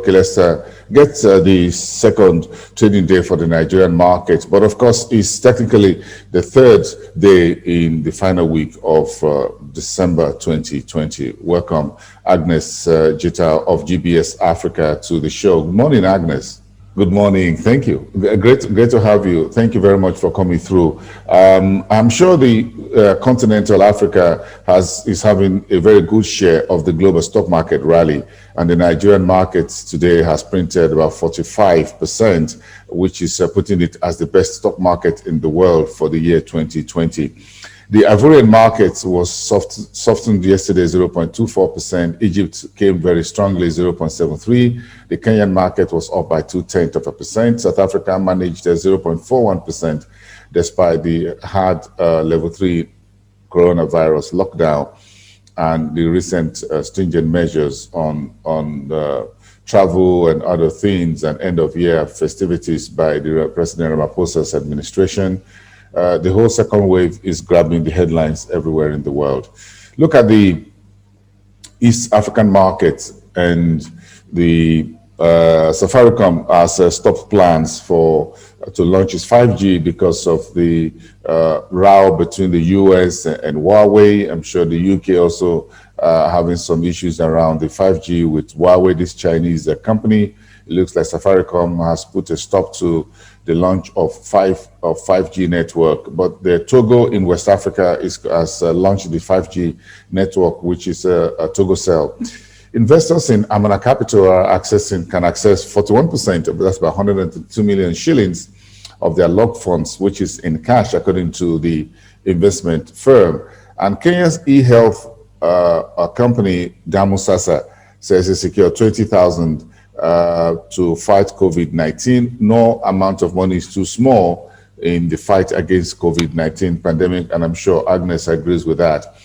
Okay, let's get the second trading day for the Nigerian market. But of course, it's technically the third day in the final week of December 2020. Welcome, Agnes Jita of GBS Africa to the show. Good morning, Agnes. Good morning. Thank you. Great to have you. Thank you very much for coming through. I'm sure the continental Africa is having a very good share of the global stock market rally, and the Nigerian market today has printed about 45%, which is putting it as the best stock market in the world for the year 2020. The Ivorian market was softened yesterday 0.24%. Egypt came very strongly 0.73%. The Kenyan market was up by 0.2%. South Africa managed 0.41% despite the hard level 3 coronavirus lockdown and the recent stringent measures on travel and other things and end of year festivities by the President Ramaphosa's administration. The whole second wave is grabbing the headlines everywhere in the world. Look at the East African market, and the Safaricom has stopped plans to launch its 5G because of the row between the US and Huawei. I'm sure the UK also having some issues around the 5G with Huawei, this Chinese company. It looks like Safaricom has put a stop to the launch of 5G network, but the Togo in West Africa has launched the 5G network, which is a Togocell. Investors in Amana Capital can access 41%, that's about 102 million shillings of their locked funds, which is in cash, according to the investment firm. And Kenya's e-health company, Damusasa, says it secured 20,000 to fight COVID-19. No amount of money is too small in the fight against COVID-19 pandemic, and I'm sure Agnes agrees with that.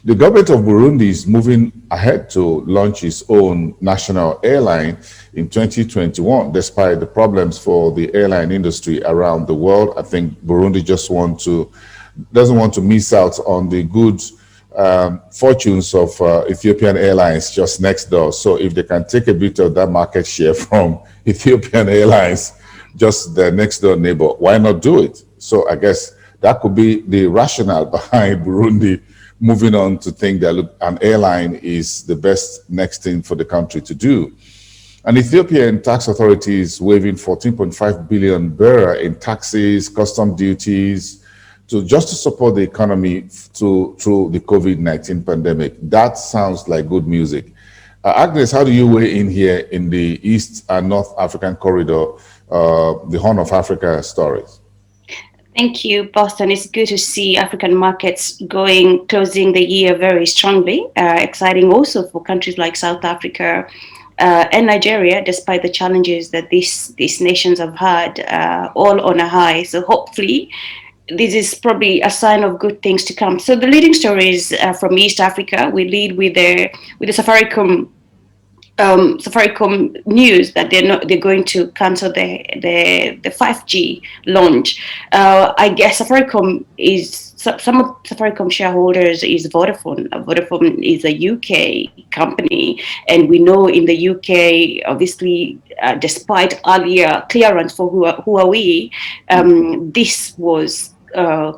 The government of Burundi is moving ahead to launch its own national airline in 2021, despite the problems for the airline industry around the world. I think Burundi doesn't want to miss out on the good fortunes of Ethiopian Airlines just next door. So if they can take a bit of that market share from Ethiopian Airlines, just their next door neighbor, why not do it? So I guess that could be the rationale behind Burundi moving on to think that an airline is the best next thing for the country to do. An Ethiopian tax authority is waiving 14.5 billion birr in taxes, custom duties, just to support the economy through the COVID-19 pandemic. That sounds like good music. Agnes, how do you weigh in here in the East and North African corridor, the Horn of Africa stories? Thank you, Boston. It's good to see African markets closing the year very strongly. Exciting also for countries like South Africa and Nigeria, despite the challenges that these nations have had, all on a high. So hopefully, this is probably a sign of good things to come. So the leading stories from East Africa, we lead with the Safaricom news that they're going to cancel the 5G launch. I guess Safaricom is some of Safaricom shareholders is Vodafone. Vodafone is a UK company, and we know in the UK, obviously, despite earlier clearance for Huawei, this was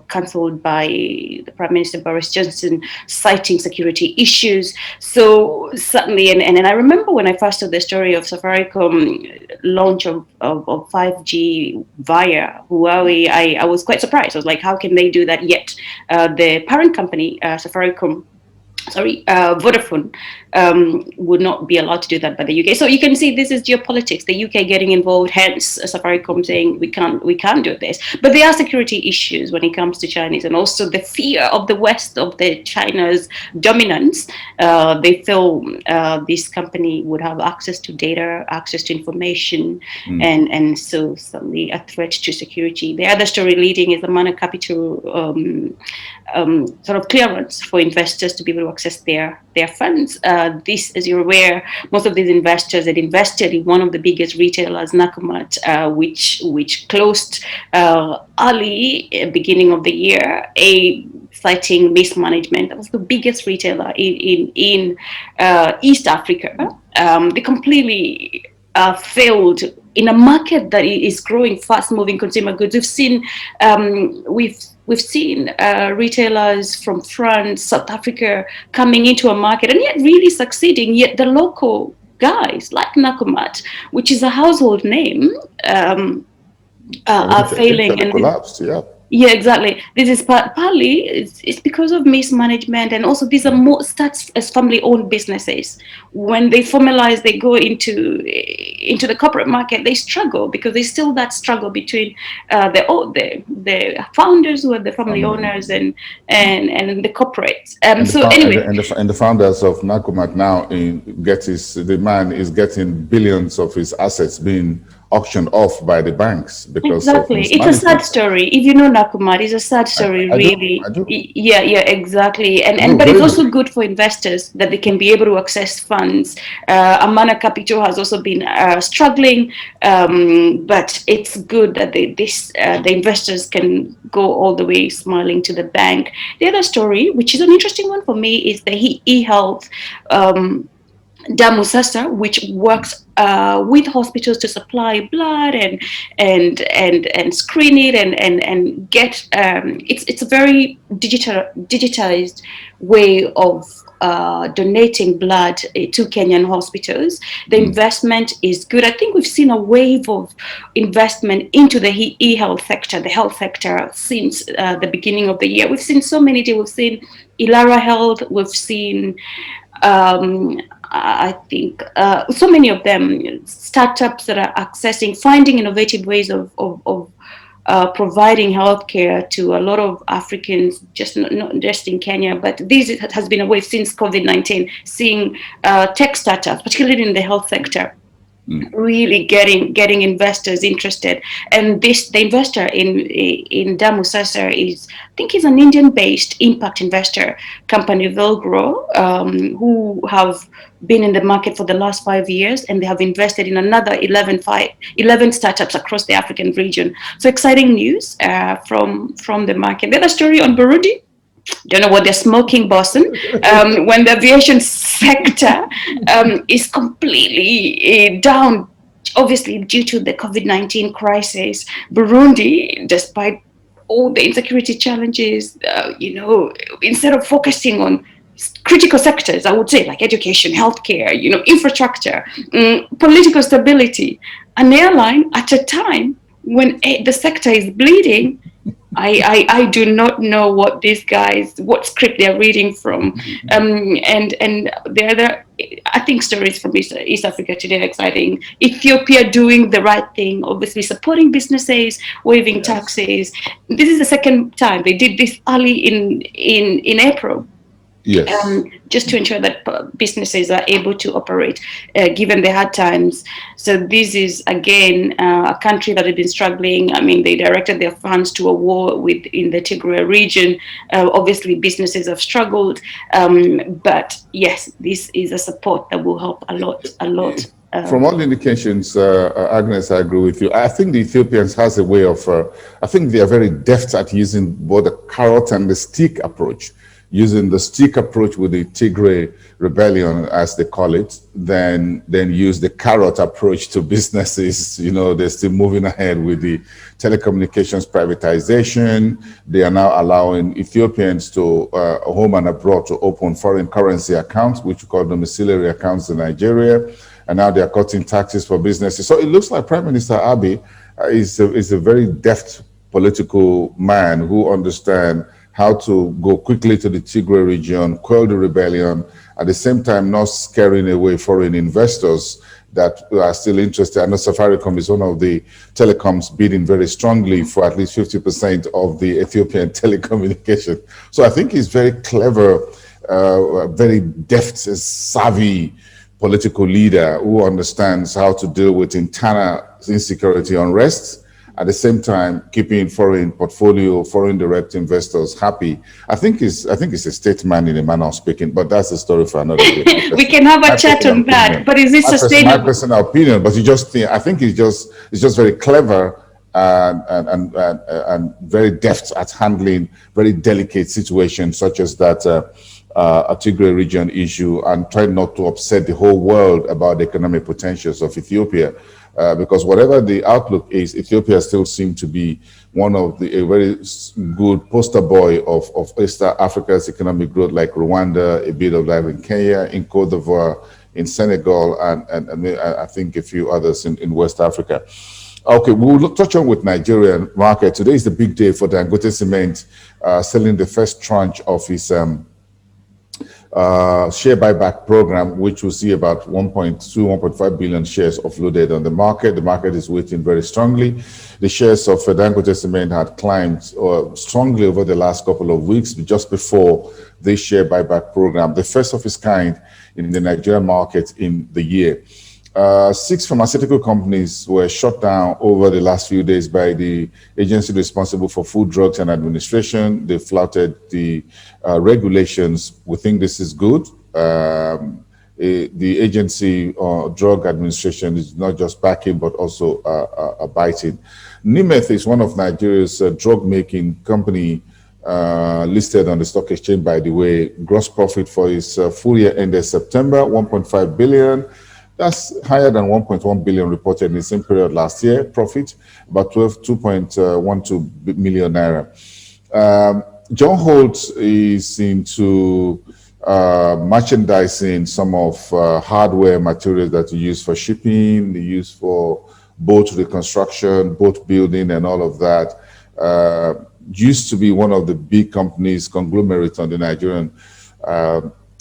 cancelled by the Prime Minister Boris Johnson, citing security issues. So certainly, and I remember when I first saw the story of Safaricom launch of 5G via Huawei, I was quite surprised. I was like, how can they do that? Yet the parent company, Vodafone, would not be allowed to do that by the UK. So you can see this is geopolitics, the UK getting involved, hence Safaricom saying we can't do this. But there are security issues when it comes to Chinese, and also the fear of the West, of the China's dominance. They feel this company would have access to data, access to information, and so certainly a threat to security. The other story leading is the Mana Capital sort of clearance for investors to be able to access their funds. This, as you're aware, most of these investors had invested in one of the biggest retailers, Nakumatt, which closed early beginning of the year, citing mismanagement. That was the biggest retailer in East Africa. They completely failed in a market that is growing fast-moving consumer goods. We've seen retailers from France, South Africa coming into a market and yet really succeeding. Yet the local guys like Nakumat, which is a household name, are failing and collapsed. Yeah. Yeah, exactly. This is partly it's because of mismanagement, and also these are more starts as family-owned businesses. When they formalize, they go into the corporate market, they struggle because there's still that struggle between the founders who are the family owners and the corporates. And the founders of Nakumat now the man is getting billions of his assets being auctioned off by the banks because it's a sad story. If you know Nakumat, it's a sad story, really. I do. Yeah, exactly. But it's also good for investors that they can be able to access funds. Amana Capital has also been struggling, but it's good that the investors can go all the way smiling to the bank. The other story, which is an interesting one for me, is the e-health. Damusasa, which works with hospitals to supply blood and screen it and get it's a very digitized way of donating blood to Kenyan hospitals. The investment is good. I think we've seen a wave of investment into the e-health sector, the health sector, since the beginning of the year. We've seen so many deals. We've seen Ilara Health. We've seen I think so many of them, startups that are finding innovative ways of providing healthcare to a lot of Africans, not just in Kenya, but this has been a wave since COVID-19, seeing tech startups, particularly in the health sector, really getting investors interested. And the investor in Damusasa I think he's an Indian-based impact investor company, Velgro, who have been in the market for the last 5 years, and they have invested in another 11 startups across the African region. So exciting news from the market. The other story on Burundi, don't know what they're smoking, Boston, when the aviation sector is completely down, obviously due to the COVID-19 crisis. Burundi, despite all the insecurity challenges, instead of focusing on critical sectors, I would say, like education, healthcare, infrastructure, political stability, an airline at a time when the sector is bleeding. I do not know what what script they're reading from. And the other, I think, stories from East Africa today are exciting. Ethiopia doing the right thing, obviously supporting businesses, waiving taxes. This is the second time. They did this early in April. Yes. Just to ensure that businesses are able to operate given the hard times. So this is, again, a country that has been struggling. I mean, they directed their funds to a war in the Tigray region. Obviously, businesses have struggled. But yes, this is a support that will help a lot. From all indications, Agnes, I agree with you. I think the Ethiopians has a way of, I think they are very deft at using both the carrot and the stick approach. Using the stick approach with the Tigray rebellion, as they call it, then use the carrot approach to businesses. They're still moving ahead with the telecommunications privatization. They are now allowing Ethiopians to home and abroad to open foreign currency accounts, which we call domiciliary accounts in Nigeria. And now they are cutting taxes for businesses. So it looks like Prime Minister Abiy is a very deft political man who understands how to go quickly to the Tigray region, quell the rebellion, at the same time not scaring away foreign investors that are still interested. I know Safaricom is one of the telecoms bidding very strongly for at least 50% of the Ethiopian telecommunication. So I think he's very clever, very deft, savvy political leader who understands how to deal with internal insecurity, unrest, at the same time keeping foreign direct investors happy. I think he's a statesman in a manner of speaking, but that's a story for another day. We can have a chat on that. But is this sustainable? My personal opinion, but I think he's just very clever and very deft at handling very delicate situations such as that a Tigray region issue and try not to upset the whole world about the economic potentials of Ethiopia. Because whatever the outlook is, Ethiopia still seems to be one of a very good poster boy of East Africa's economic growth, like Rwanda, a bit of that in Kenya, in Cote d'Ivoire, in Senegal, and I think a few others in West Africa. Okay, we'll touch on with Nigerian market. Today is the big day for Dangote Cement, selling the first tranche of his share buyback program, which will see about 1.2, 1.5 billion shares offloaded on the market. The market is waiting very strongly. The shares of Dangote Cement had climbed strongly over the last couple of weeks, just before this share buyback program, the first of its kind in the Nigerian market in the year. 6 pharmaceutical companies were shut down over the last few days by the agency responsible for food, drugs, and administration. They flouted the regulations. We think this is good. The agency drug administration is not just backing, but also biting. Nimeth is one of Nigeria's drug-making company listed on the stock exchange, by the way. Gross profit for its full year ended September, 1.5 billion. That's higher than 1.1 billion reported in the same period last year. Profit about 2.12 million naira. John Holt is into merchandising some of hardware materials that you use for shipping, they use for boat reconstruction, boat building, and all of that. Used to be one of the big companies, conglomerate on the Nigerian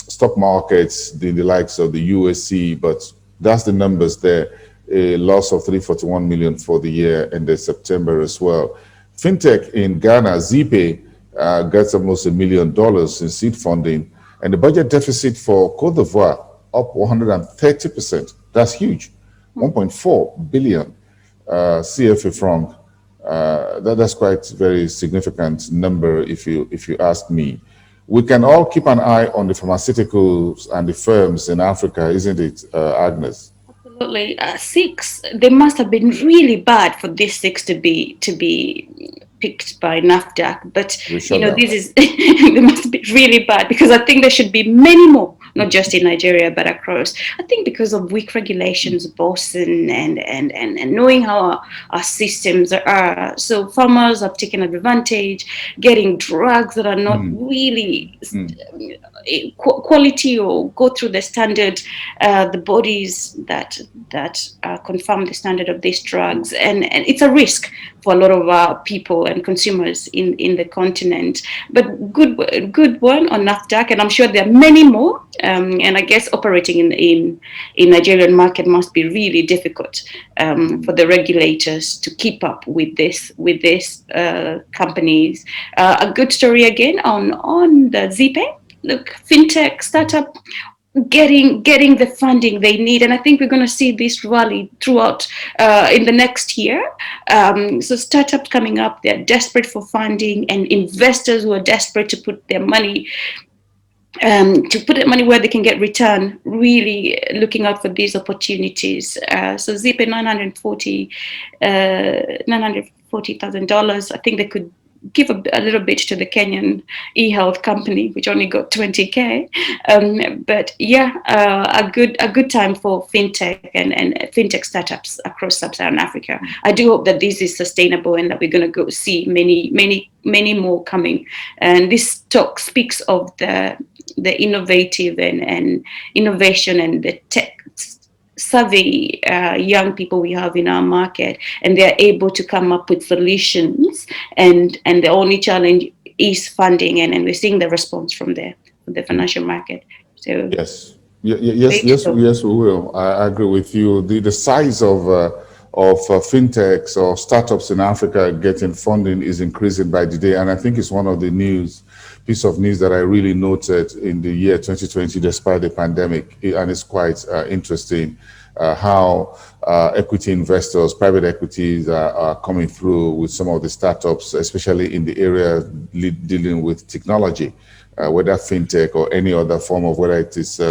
stock markets, the likes of the USC, but that's the numbers there. A loss of 341 million for the year ended September as well. Fintech in Ghana, Zeepay, gets almost $1 million in seed funding, and the budget deficit for Cote d'Ivoire up 130%. That's huge, 1.4 billion CFA franc. That's quite a very significant number, if you ask me. We can all keep an eye on the pharmaceuticals and the firms in Africa, isn't it, Agnes? Absolutely. 6. They must have been really bad for these 6 to be picked by NAFDAC. But this is they must be really bad, because I think there should be many more, not just in Nigeria but across. I think because of weak regulations, Boston, and knowing how our systems are. So farmers have taken advantage, getting drugs that are not really quality or go through the standard, the bodies that confirm the standard of these drugs, and it's a risk for a lot of our people and consumers in the continent. But good one on NAFDAC, and I'm sure there are many more. And I guess operating in Nigerian market must be really difficult for the regulators to keep up with this companies. A good story again on the Zeepay. Look, fintech startup getting the funding they need, and I think we're going to see this rally throughout in the next year. So startups coming up, they're desperate for funding, and investors who are desperate to put their money where they can get return, really looking out for these opportunities. So Zeepay $940,000. I think they could give a little bit to the Kenyan e-health company, which only got 20K. But yeah, a good time for fintech and fintech startups across sub-Saharan Africa. I do hope that this is sustainable and that we're going to go see many more coming. And this talk speaks of the innovative and innovation and the tech savvy young people we have in our market, and they're able to come up with solutions, and the only challenge is funding, and we're seeing the response from the financial market. So yes, we will. I agree with you. The size of fintechs or startups in Africa getting funding is increasing by the day, and I think it's one of the piece of news that I really noted in the year 2020, despite the pandemic, and it's quite interesting how equity investors, private equities are coming through with some of the startups, especially in the area dealing with technology, whether fintech or any other form of, whether it is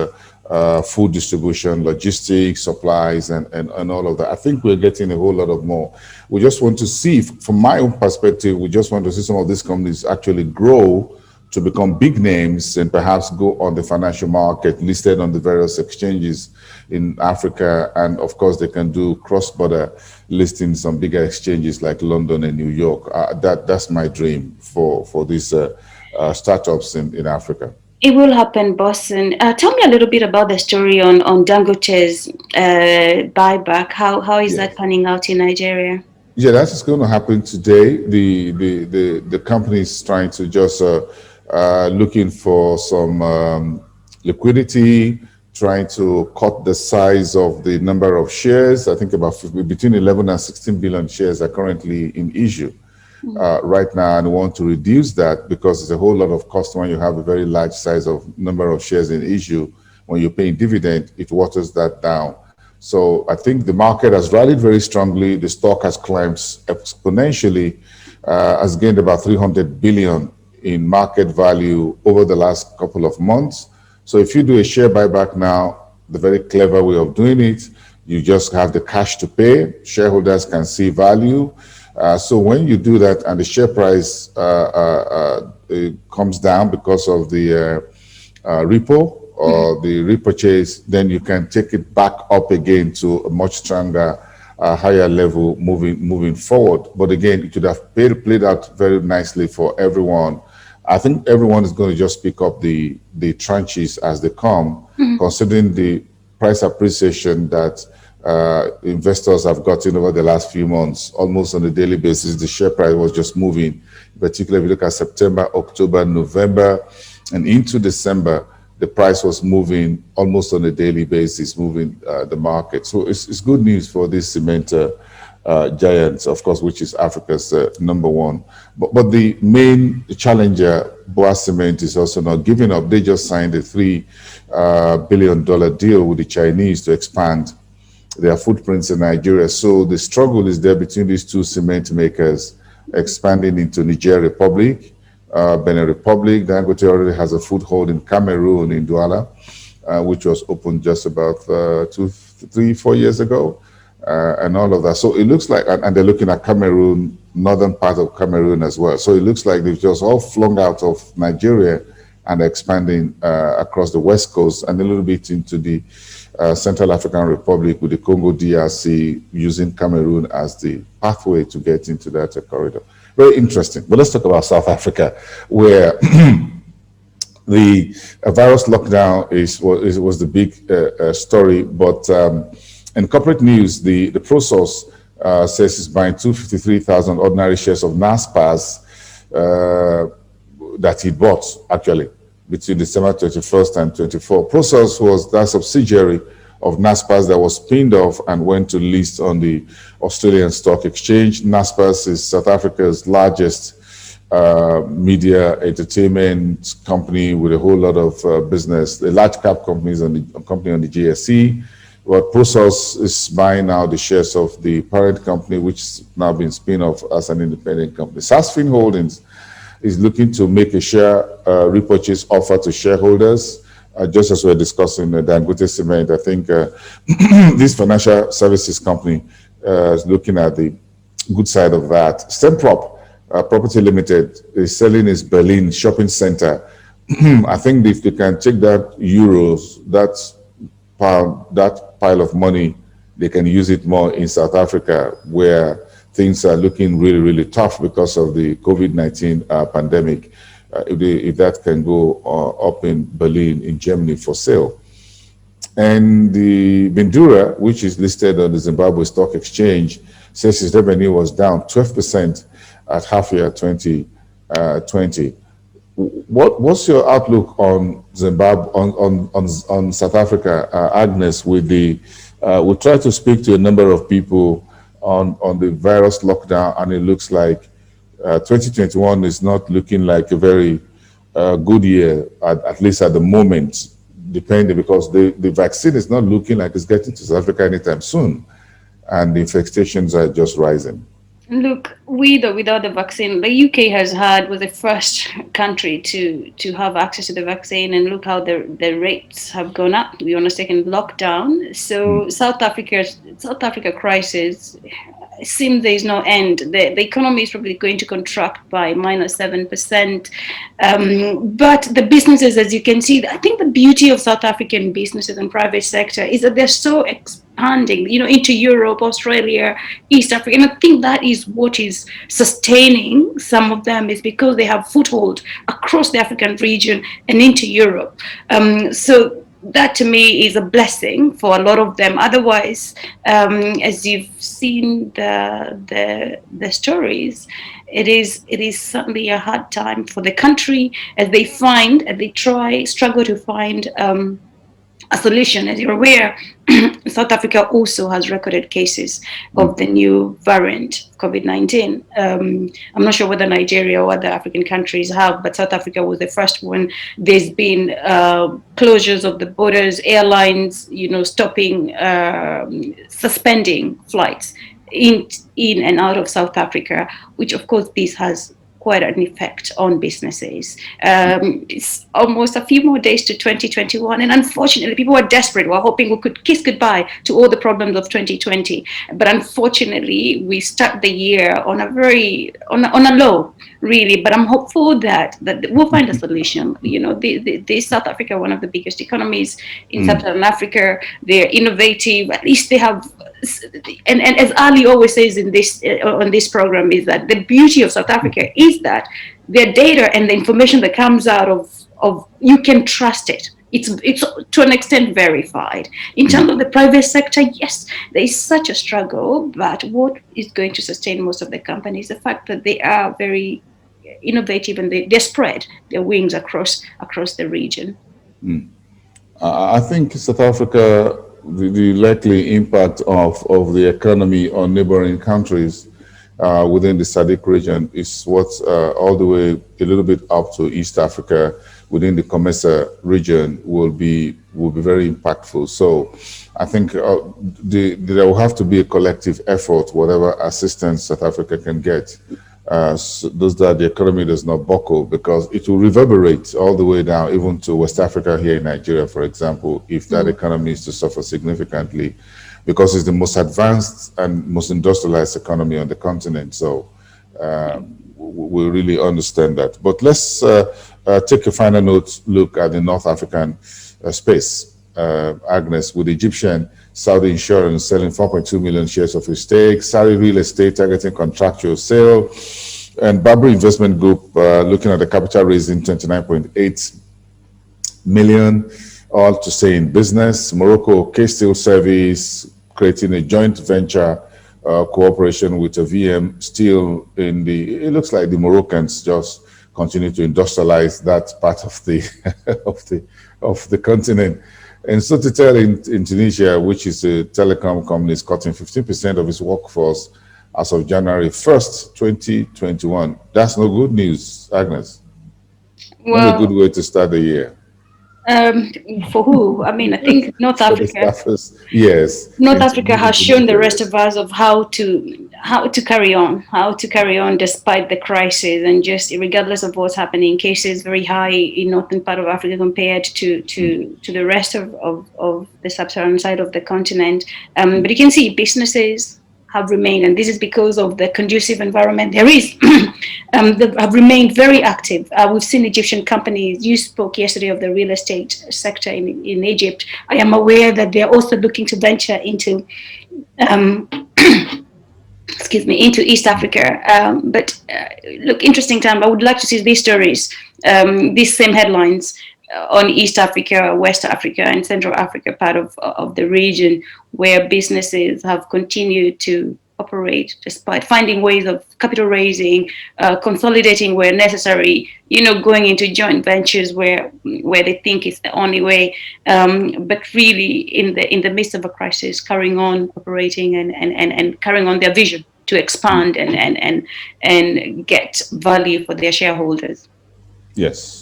food distribution, logistics, supplies, and all of that. I think we're getting a whole lot of more. We just want to see, from my own perspective, we just want to see some of these companies actually grow to become big names and perhaps go on the financial market, listed on the various exchanges in Africa. And of course, they can do cross-border listings on bigger exchanges like London and New York. That's my dream for these startups in Africa. It will happen, boss. And tell me a little bit about the story on Dangote's buyback. How is that Yes. panning out in Nigeria? Yeah, that is going to happen today. The company is trying to just looking for some liquidity, trying to cut the size of the number of shares. I think about between 11 and 16 billion shares are currently in issue right now, and want to reduce that because there's a whole lot of cost when you have a very large size of number of shares in issue. When you're paying dividend, it waters that down. So I think the market has rallied very strongly. The stock has climbed exponentially, has gained about 300 billion in market value over the last couple of months. So if you do a share buyback now, the very clever way of doing it, you just have the cash to pay. Shareholders can see value. So when you do that and the share price comes down because of the repo or the repurchase, then you can take it back up again to a much stronger, higher level moving forward. But again, it would have played out very nicely for everyone. I think everyone is going to just pick up the tranches as they come, considering the price appreciation that investors have gotten over the last few months. Almost on a daily basis, the share price was just moving. Particularly if you look at September, October, November, and into December, the price was moving almost on a daily basis, moving the market. So it's good news for these cement giants, of course, which is Africa's number one. But the main challenger, Boa Cement, is also not giving up. They just signed a $3 billion deal with the Chinese to expand their footprints in Nigeria. So the struggle is there between these two cement makers expanding into Niger Republic, Benin Republic. Dangote already has a foothold in Cameroon, in Douala, which was opened just about 2, 3, 4 years ago, and all of that. So it looks like, and they're looking at Cameroon, northern part of Cameroon as well. So it looks like they've just all flung out of Nigeria and expanding across the west coast and a little bit into the Central African Republic with the Congo DRC, using Cameroon as the pathway to get into that corridor. Very interesting. But let's talk about South Africa, where the virus lockdown was the big story. But in corporate news, the Prosos says it's buying 253,000 ordinary shares of Naspers that he bought, actually, between December 21st and 24. Prosos was that subsidiary of Naspers that was spinned off and went to list on the Australian Stock Exchange. Naspers is South Africa's largest media entertainment company with a whole lot of business, the large cap companies on the GSE. But Prosos is buying now the shares of the parent company, which has now been spun off as an independent company. Sasfin Holdings is looking to make a share repurchase offer to shareholders. Just as we're discussing Dangote Cement, I think this financial services company is looking at the good side of that. Stenprop Property Limited is selling its Berlin shopping center. I think if they can take that euros, that pile of money, they can use it more in South Africa, where things are looking really, really tough because of the COVID-19 pandemic. If that can go up in Berlin, in Germany, for sale. And the Bindura, which is listed on the Zimbabwe Stock Exchange, says its revenue was down 12% at half year 2020. What's your outlook on Zimbabwe, on South Africa, Agnes? We try to speak to a number of people on the virus lockdown, and it looks like 2021 is not looking like a very good year, at least at the moment, depending, because the vaccine is not looking like it's getting to South Africa anytime soon, and the infestations are just rising. Look, with or without the vaccine, the UK was the first country to have access to the vaccine, and look how the rates have gone up. We're on a second lockdown. So South Africa crisis, seems there is no end. The economy is probably going to contract by -7%. But the businesses, as you can see, I think the beauty of South African businesses and private sector is that they're so expanding, into Europe, Australia, East Africa. And I think that is what is sustaining some of them, is because they have foothold across the African region and into Europe. So that to me is a blessing for a lot of them. Otherwise, as you've seen the stories, it is certainly a hard time for the country as they struggle to find a solution. As you're aware, South Africa also has recorded cases of the new variant COVID-19. I'm not sure whether Nigeria or other African countries have, but South Africa was the first one. There's been closures of the borders, airlines, stopping, suspending flights in and out of South Africa, which of course this has quite an effect on businesses. It's almost a few more days to 2021, and unfortunately people were desperate. We're hoping we could kiss goodbye to all the problems of 2020, but unfortunately we start the year on a low, really. But I'm hopeful that we'll find a solution. The South Africa, one of the biggest economies in Sub-Saharan Africa, they're innovative. At least they have, and as Ali always says in this on this program, is that the beauty of South Africa is that their data and the information that comes out of you can trust it. It's to an extent verified. In terms of the private sector, yes, there is such a struggle, but what is going to sustain most of the companies, the fact that they are very innovative and they spread their wings across the region. I think South Africa, the likely impact of the economy on neighboring countries within the SADC region is what's all the way a little bit up to East Africa within the COMESA region will be very impactful. So I think there will have to be a collective effort, whatever assistance South Africa can get, so that the economy does not buckle, because it will reverberate all the way down, even to West Africa here in Nigeria, for example, if that economy is to suffer significantly, because it's the most advanced and most industrialized economy on the continent. So we really understand that. But let's take a final look at the North African space. Agnes, with Egyptian Saudi Insurance selling 4.2 million shares of its stake, Saudi Real Estate targeting contractual sale, and Babri Investment Group looking at the capital raising 29.8 million, all to stay in business. Morocco K-Steel Service creating a joint venture cooperation with a VM Steel in it looks like the Moroccans just continue to industrialize that part of the of the continent. And Sotetel in Tunisia, which is a telecom company, is cutting 15% of its workforce as of January 1st, 2021. That's no good news, Agnes. Well, not a good way to start the year. For who? I mean, I think North Africa. Yes. North Africa has shown the rest of us of how to carry on despite the crisis, and just regardless of what's happening. Cases very high in northern part of Africa compared to the rest of the sub-Saharan side of the continent. But you can see businesses have remained, and this is because of the conducive environment there is, that have remained very active. We've seen Egyptian companies. You spoke yesterday of the real estate sector in Egypt. I am aware that they're also looking to venture into into East Africa. But look, interesting time. I would like to see these stories, these same headlines on East Africa, West Africa, and Central Africa part of the region, where businesses have continued to operate despite finding ways of capital raising, consolidating where necessary, going into joint ventures where they think it's the only way, but really in the midst of a crisis, carrying on operating and carrying on their vision to expand and get value for their shareholders. Yes.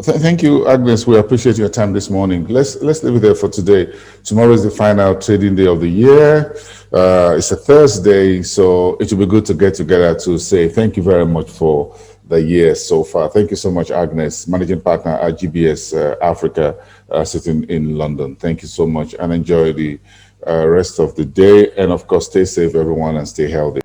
Thank you, Agnes. We appreciate your time this morning. Let's leave it there for today. Tomorrow is the final trading day of the year. It's a Thursday, so it will be good to get together to say thank you very much for the year so far. Thank you so much, Agnes, managing partner at GBS Africa, sitting in London. Thank you so much, and enjoy the rest of the day. And of course, stay safe, everyone, and stay healthy.